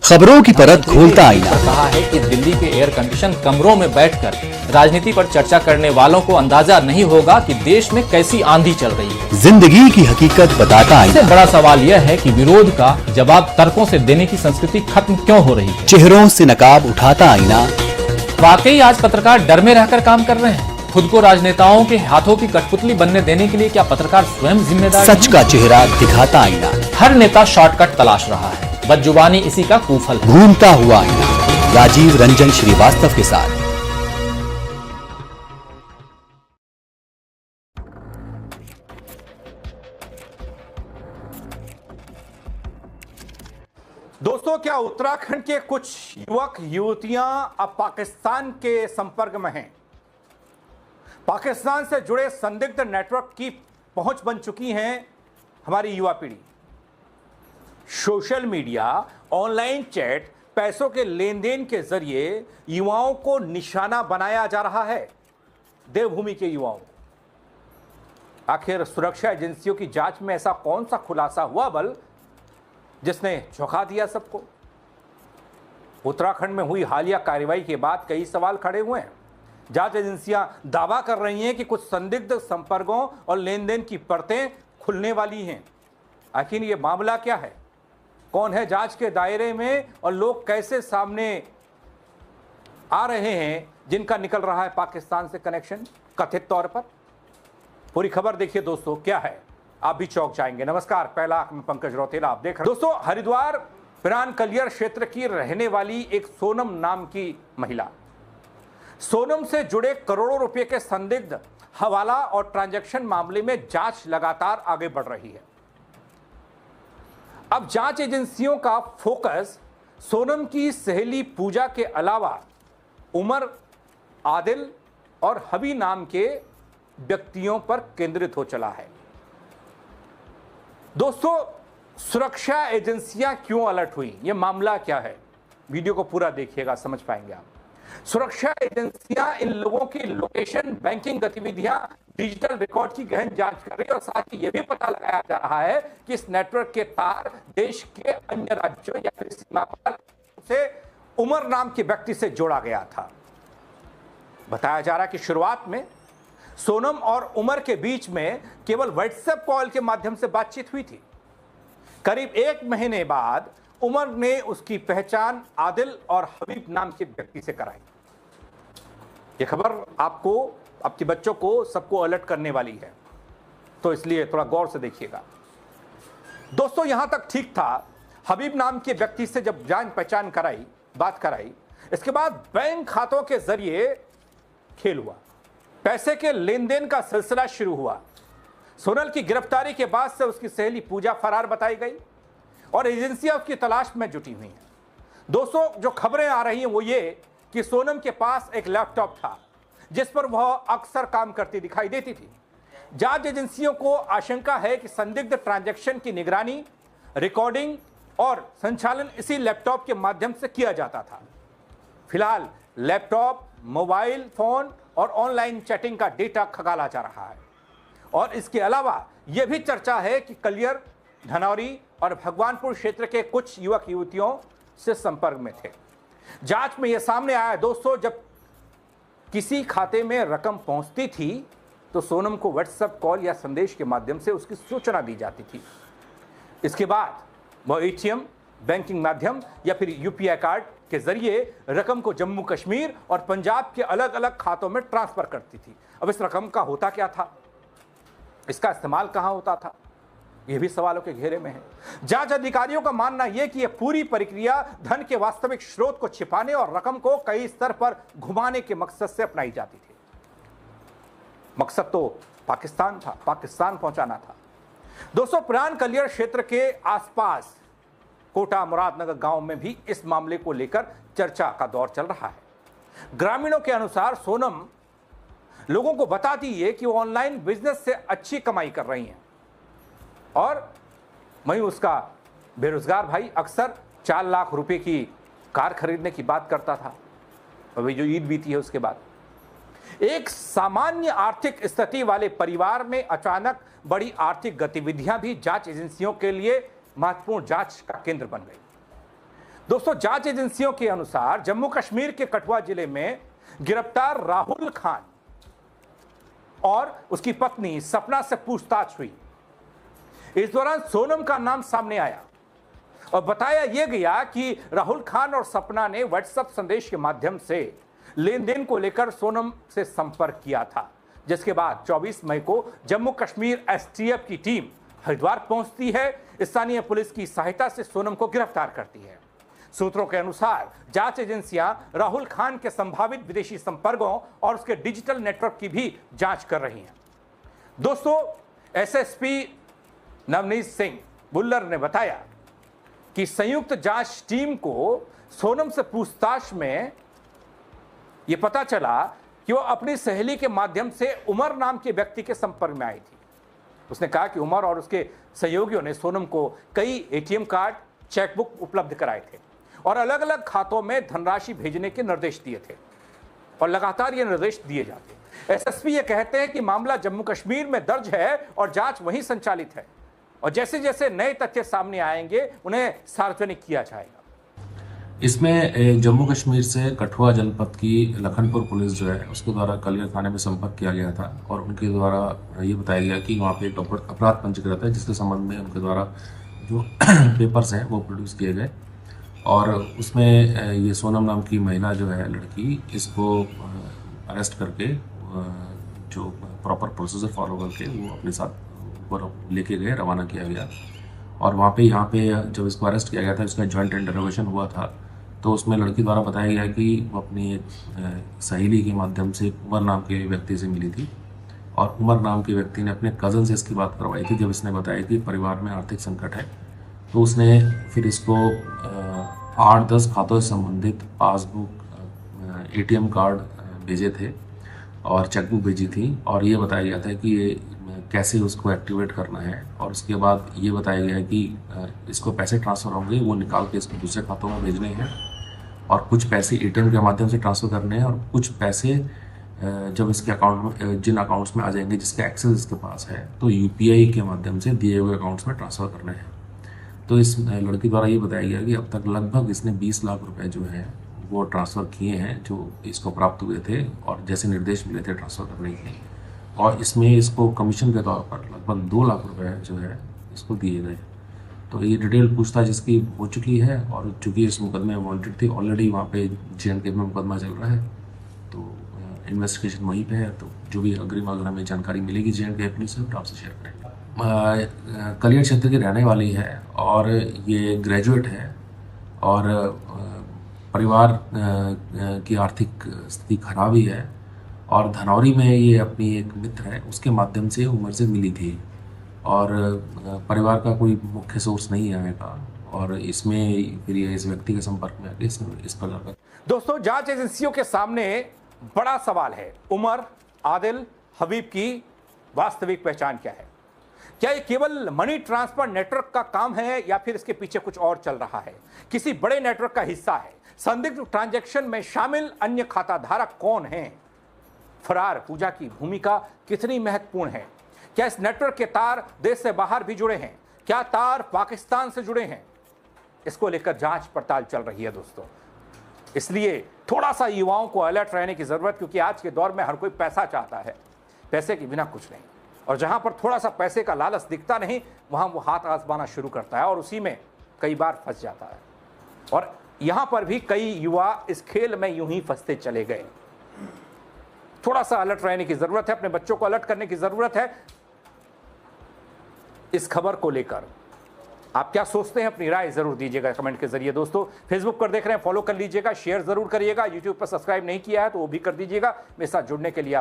खबरों की परत खोलता आईना। कहा है कि दिल्ली के एयर कंडीशन कमरों में बैठकर राजनीति पर चर्चा करने वालों को अंदाजा नहीं होगा कि देश में कैसी आंधी चल रही है। जिंदगी की हकीकत बताता आईना। सबसे बड़ा सवाल यह है कि विरोध का जवाब तर्कों से देने की संस्कृति खत्म क्यों हो रही है। चेहरों से नकाब उठाता आईना। वाकई आज पत्रकार डर में रहकर काम कर रहे हैं। खुद को राजनेताओं के हाथों की कठपुतली बनने देने के लिए क्या पत्रकार स्वयं जिम्मेदार सच का चेहरा दिखाता आईना। हर नेता शॉर्टकट तलाश रहा है, बदजुबानी इसी का कुफल है। घूमता हुआ आईना, राजीव रंजन श्रीवास्तव के साथ। दोस्तों, क्या उत्तराखंड के कुछ युवक युवतियां अब पाकिस्तान के संपर्क में हैं? पाकिस्तान से जुड़े संदिग्ध नेटवर्क की पहुंच बन चुकी हैं हमारी युवा पीढ़ी। सोशल मीडिया, ऑनलाइन चैट, पैसों के लेन देन के जरिए युवाओं को निशाना बनाया जा रहा है। देवभूमि के युवाओं को आखिर सुरक्षा एजेंसियों की जांच में ऐसा कौन सा खुलासा हुआ बल जिसने चौंका दिया सबको? उत्तराखंड में हुई हालिया कार्रवाई के बाद कई सवाल खड़े हुए हैं। जांच एजेंसियां दावा कर रही हैं कि कुछ संदिग्ध संपर्कों और लेन देन की परतें खुलने वाली हैं। आखिर ये मामला क्या है? कौन है जांच के दायरे में और लोग कैसे सामने आ रहे हैं जिनका निकल रहा है पाकिस्तान से कनेक्शन कथित तौर पर? पूरी खबर देखिए दोस्तों, क्या है आप भी चौंक जाएंगे। नमस्कार, पहला आंख में पंकज रौतेला आप देख रहे हैं। दोस्तों, हरिद्वार पिरान कलियर क्षेत्र की रहने वाली एक सोनम नाम की महिला, सोनम से जुड़े करोड़ों रुपए के संदिग्ध हवाला और ट्रांजैक्शन मामले में जांच लगातार आगे बढ़ रही है। अब जांच एजेंसियों का फोकस सोनम की सहेली पूजा के अलावा उमर, आदिल और हबी नाम के व्यक्तियों पर केंद्रित हो चला है। दोस्तों, सुरक्षा एजेंसियां क्यों अलर्ट हुई? यह मामला क्या है? वीडियो को पूरा देखिएगा, समझ पाएंगे आप। सुरक्षा एजेंसियां इन लोगों की लोकेशन, बैंकिंग गतिविधियां, डिजिटल रिकॉर्ड की गहन जांच कर रही है और साथ ही यह भी पता लगाया जा रहा है कि इस नेटवर्क के तार देश के अन्य राज्यों या फिर सीमा पर से उमर नाम के व्यक्ति से जोड़ा गया था। बताया जा रहा है कि शुरुआत में सोनम और उमर के बीच में केवल व्हाट्सएप कॉल के माध्यम से बातचीत हुई थी। करीब 1 महीने बाद उमर ने उसकी पहचान आदिल और हबीब नाम के व्यक्ति से कराई। यह खबर आपको, आपके बच्चों को, सबको अलर्ट करने वाली है, तो इसलिए थोड़ा गौर से देखिएगा। दोस्तों, यहां तक ठीक था। हबीब नाम के व्यक्ति से जब जान पहचान कराई, बात कराई, इसके बाद बैंक खातों के जरिए खेल हुआ। पैसे के लेन देन का सिलसिला शुरू हुआ। सोनल की गिरफ्तारी के बाद से उसकी सहेली पूजा फरार बताई गई और एजेंसियां उसकी तलाश में जुटी हुई हैं। दोस्तों, जो खबरें आ रही हैं वो ये कि सोनम के पास एक लैपटॉप था जिस पर वह अक्सर काम करती दिखाई देती थी। जांच एजेंसियों को आशंका है कि संदिग्ध ट्रांजैक्शन की निगरानी, रिकॉर्डिंग और संचालन इसी लैपटॉप के माध्यम से किया जाता था। फिलहाल लैपटॉप, मोबाइल फोन और ऑनलाइन चैटिंग का डेटा खंगाला जा रहा है और इसके अलावा यह भी चर्चा है कि कलियर, धनौरी और भगवानपुर क्षेत्र के कुछ युवक युवतियों से संपर्क में थे। जांच में यह सामने आया दोस्तों, जब किसी खाते में रकम पहुंचती थी तो सोनम को व्हाट्सएप कॉल या संदेश के माध्यम से उसकी सूचना दी जाती थी। इसके बाद वह एटीएम, बैंकिंग माध्यम या फिर यूपीआई कार्ड के जरिए रकम को जम्मू कश्मीर और पंजाब के अलग अलग खातों में ट्रांसफर करती थी। अब इस रकम का होता क्या था? इसका इस्तेमाल कहां होता था? यह भी सवालों के घेरे में है। जांच अधिकारियों का मानना यह कि यह पूरी प्रक्रिया धन के वास्तविक स्रोत को छिपाने और रकम को कई स्तर पर घुमाने के मकसद से अपनाई जाती थी। मकसद तो पाकिस्तान था, पाकिस्तान पहुंचाना था। दोस्तों, पिरान कलियर क्षेत्र के आसपास कोटा मुरादनगर गांव में भी इस मामले को लेकर चर्चा का दौर चल रहा है। ग्रामीणों के अनुसार सोनम लोगों को बताती है कि वो ऑनलाइन बिजनेस से अच्छी कमाई कर रही हैं और वहीं उसका बेरोजगार भाई अक्सर 4 लाख रुपए की कार खरीदने की बात करता था। अभी जो ईद बीती है उसके बाद एक सामान्य आर्थिक स्थिति वाले परिवार में अचानक बड़ी आर्थिक गतिविधियां भी जांच एजेंसियों के लिए महत्वपूर्ण जांच का केंद्र बन गई। दोस्तों, जांच एजेंसियों के अनुसार जम्मू कश्मीर के कठुआ जिले में गिरफ्तार राहुल खान और उसकी पत्नी सपना से पूछताछ हुई। इस दौरान सोनम का नाम सामने आया और बताया यह गया कि राहुल खान और सपना ने व्हाट्सएप संदेश के माध्यम से लेन देन को लेकर सोनम से संपर्क किया था, जिसके बाद 24 मई को जम्मू कश्मीर एसटीएफ की टीम हरिद्वार पहुंचती है। स्थानीय पुलिस की सहायता से सोनम को गिरफ्तार करती है। सूत्रों के अनुसार जांच एजेंसियां राहुल खान के संभावित विदेशी संपर्कों और उसके डिजिटल नेटवर्क की भी जांच कर रही हैं। दोस्तों, एसएसपी नवनीत सिंह बुल्लर ने बताया कि संयुक्त जांच टीम को सोनम से पूछताछ में यह पता चला कि वो अपनी सहेली के माध्यम से उमर नाम के व्यक्ति के संपर्क में आई थी। उसने कहा कि उमर और उसके सहयोगियों ने सोनम को कई एटीएम कार्ड, चेकबुक उपलब्ध कराए थे और अलग अलग खातों में धनराशि भेजने के निर्देश दिए थे और लगातार ये निर्देश दिए जाते। एसएसपी ये कहते हैं कि मामला जम्मू कश्मीर में दर्ज है और जांच वहीं संचालित है और जैसे जैसे नए तथ्य सामने आएंगे उन्हें सार्वजनिक किया जाएगा। इसमें जम्मू कश्मीर से कठुआ जनपद की लखनपुर पुलिस जो है उसके द्वारा कलियर थाने में संपर्क किया गया था और उनके द्वारा ये बताया गया कि वहाँ पे एक अपराध पंजीकृत है, जिसके संबंध में उनके द्वारा जो पेपर्स हैं वो प्रोड्यूस किए गए और उसमें ये सोनम नाम की महिला जो है लड़की, इसको अरेस्ट करके जो प्रॉपर प्रोसीजर फॉलो करके वो अपने साथ लेके गए, रवाना किया गया। और वहाँ पे जब इसको अरेस्ट किया गया था, इसका जॉइंट इंटरोगेशन हुआ था, तो उसमें लड़की द्वारा बताया गया कि वो अपनी सहेली के माध्यम से उमर नाम के व्यक्ति से मिली थी और उमर नाम के व्यक्ति ने अपने कज़न से इसकी बात करवाई थी। जब इसने बताया कि परिवार में आर्थिक संकट है, तो उसने फिर इसको 8-10 खातों से संबंधित पासबुक, एटीएम कार्ड भेजे थे और चेकबुक भेजी थी और ये बताया गया था कि ये कैसे उसको एक्टिवेट करना है और उसके बाद ये बताया गया कि इसको पैसे ट्रांसफ़र होंगे, वो निकाल के इसको दूसरे खातों में भेजने हैं और कुछ पैसे एटीएम के माध्यम से ट्रांसफ़र करने हैं और कुछ पैसे जब इसके अकाउंट में, जिन अकाउंट्स में आ जाएंगे जिसका एक्सेस इसके पास है, तो यूपीआई के माध्यम से दिए हुए अकाउंट्स में ट्रांसफ़र करने हैं। तो इस लड़की द्वारा ये बताया गया कि अब तक लगभग इसने 20 लाख रुपए जो है वो ट्रांसफ़र किए हैं, जो इसको प्राप्त हुए थे और जैसे निर्देश मिले थे ट्रांसफ़र करने के, और इसमें इसको कमीशन के तौर पर लगभग 2 लाख रुपए जो है इसको दिए गए। तो ये डिटेल पूछताछ इसकी हो चुकी है और चूँकि इस मुकदमे में वांटेड थी, ऑलरेडी वहाँ पे JNK में मुकदमा चल रहा है, तो इन्वेस्टिगेशन वहीं पे है। तो जो भी अग्रिम अगर हमें जानकारी मिलेगी JNK पुलिस से तो आपसे शेयर करेंगे। कलियर क्षेत्र की रहने वाली है और ये ग्रेजुएट है और परिवार की आर्थिक स्थिति खराब ही है और धनौरी में ये अपनी एक मित्र है उसके माध्यम से उमर से मिली थी और परिवार का कोई मुख्य सोर्स नहीं है आने का और इसमें फिर ये इस व्यक्ति के संपर्क में आके इस प्रकार का। दोस्तों, जांच एजेंसियों के सामने बड़ा सवाल है, उमर, आदिल, हबीब की वास्तविक पहचान क्या है? क्या ये केवल मनी ट्रांसफर नेटवर्क का काम है या फिर इसके पीछे कुछ और चल रहा है, किसी बड़े नेटवर्क का हिस्सा है? संदिग्ध ट्रांजैक्शन में शामिल अन्य खाता धारक कौन हैं? फरार पूजा की भूमिका कितनी महत्वपूर्ण है? क्या इस नेटवर्क के तार देश से बाहर भी जुड़े हैं? क्या तार पाकिस्तान से जुड़े हैं? इसको लेकर जांच पड़ताल चल रही है दोस्तों। इसलिए थोड़ा सा युवाओं को अलर्ट रहने की जरूरत, क्योंकि आज के दौर में हर कोई पैसा चाहता है, पैसे के बिना कुछ नहीं, और जहां पर थोड़ा सा पैसे का लालच दिखता नहीं वहां वो हाथ आजमाना शुरू करता है और उसी में कई बार फंस जाता है। और यहां पर भी कई युवा इस खेल में यूं ही फंसते चले गए। थोड़ा सा अलर्ट रहने की जरूरत है, अपने बच्चों को अलर्ट करने की जरूरत है। इस खबर को लेकर आप क्या सोचते हैं, अपनी राय जरूर दीजिएगा कमेंट के जरिए। दोस्तों, फेसबुक पर देख रहे हैं, फॉलो कर लीजिएगा, शेयर जरूर करिएगा। यूट्यूब पर सब्सक्राइब नहीं किया है तो वो भी कर दीजिएगा। मेरे साथ जुड़ने के लिए